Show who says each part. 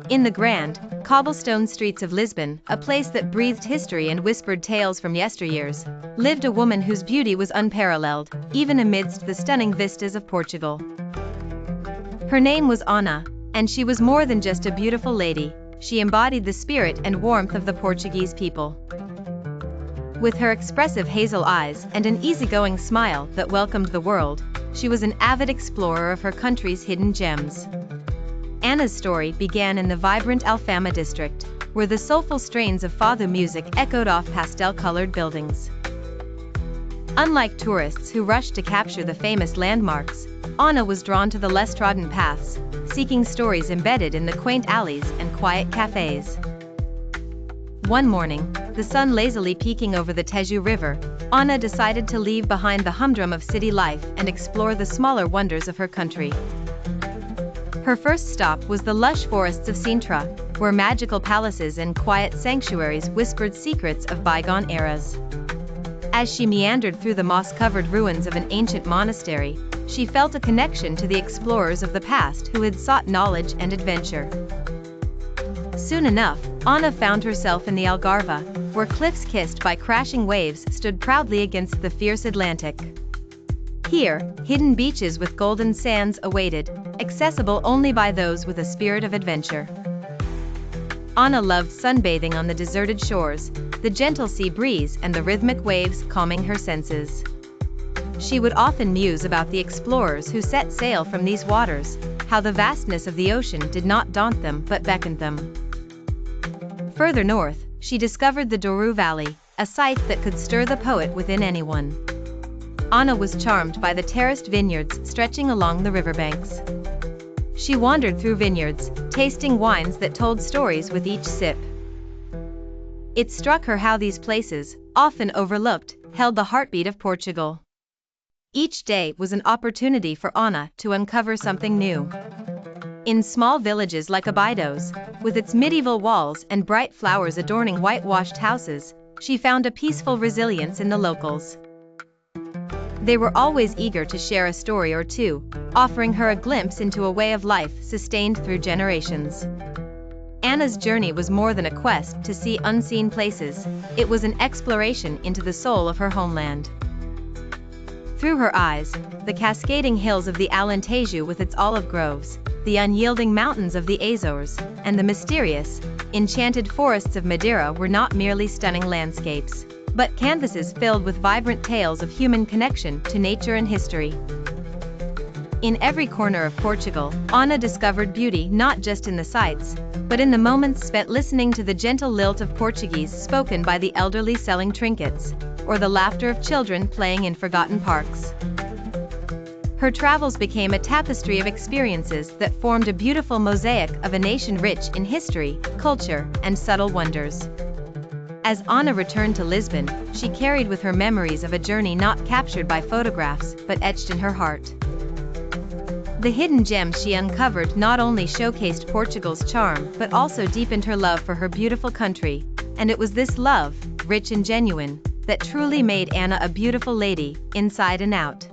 Speaker 1: In the grand, cobblestone streets of Lisbon, a place that breathed history and whispered tales from yesteryears, lived a woman whose beauty was unparalleled, even amidst the stunning vistas of Portugal. Her name was Ana, and she was more than just a beautiful lady, she embodied the spirit and warmth of the Portuguese people. With her expressive hazel eyes and an easygoing smile that welcomed the world, she was an avid explorer of her country's hidden gems. Ana's story began in the vibrant Alfama district, where the soulful strains of fado music echoed off pastel-colored buildings. Unlike tourists who rushed to capture the famous landmarks, Ana was drawn to the less trodden paths, seeking stories embedded in the quaint alleys and quiet cafes. One morning, the sun lazily peeking over the Tejo River, Ana decided to leave behind the humdrum of city life and explore the smaller wonders of her country. Her first stop was the lush forests of Sintra, where magical palaces and quiet sanctuaries whispered secrets of bygone eras. As she meandered through the moss-covered ruins of an ancient monastery, she felt a connection to the explorers of the past who had sought knowledge and adventure. Soon enough, Ana found herself in the Algarve, where cliffs kissed by crashing waves stood proudly against the fierce Atlantic. Here, hidden beaches with golden sands awaited, accessible only by those with a spirit of adventure. Ana loved sunbathing on the deserted shores, the gentle sea breeze and the rhythmic waves calming her senses. She would often muse about the explorers who set sail from these waters, how the vastness of the ocean did not daunt them but beckoned them. Further north, she discovered the Douro Valley, a sight that could stir the poet within anyone. Ana was charmed by the terraced vineyards stretching along the riverbanks. She wandered through vineyards, tasting wines that told stories with each sip. It struck her how these places, often overlooked, held the heartbeat of Portugal. Each day was an opportunity for Ana to uncover something new. In small villages like Abidos, with its medieval walls and bright flowers adorning whitewashed houses, she found a peaceful resilience in the locals. They were always eager to share a story or two, offering her a glimpse into a way of life sustained through generations. Ana's journey was more than a quest to see unseen places, it was an exploration into the soul of her homeland. Through her eyes, the cascading hills of the Alentejo with its olive groves, the unyielding mountains of the Azores, and the mysterious, enchanted forests of Madeira were not merely stunning landscapes, but canvases filled with vibrant tales of human connection to nature and history. In every corner of Portugal, Ana discovered beauty not just in the sights, but in the moments spent listening to the gentle lilt of Portuguese spoken by the elderly selling trinkets, or the laughter of children playing in forgotten parks. Her travels became a tapestry of experiences that formed a beautiful mosaic of a nation rich in history, culture, and subtle wonders. As Ana returned to Lisbon, she carried with her memories of a journey not captured by photographs but etched in her heart. The hidden gems she uncovered not only showcased Portugal's charm but also deepened her love for her beautiful country, and it was this love, rich and genuine, that truly made Ana a beautiful lady, inside and out.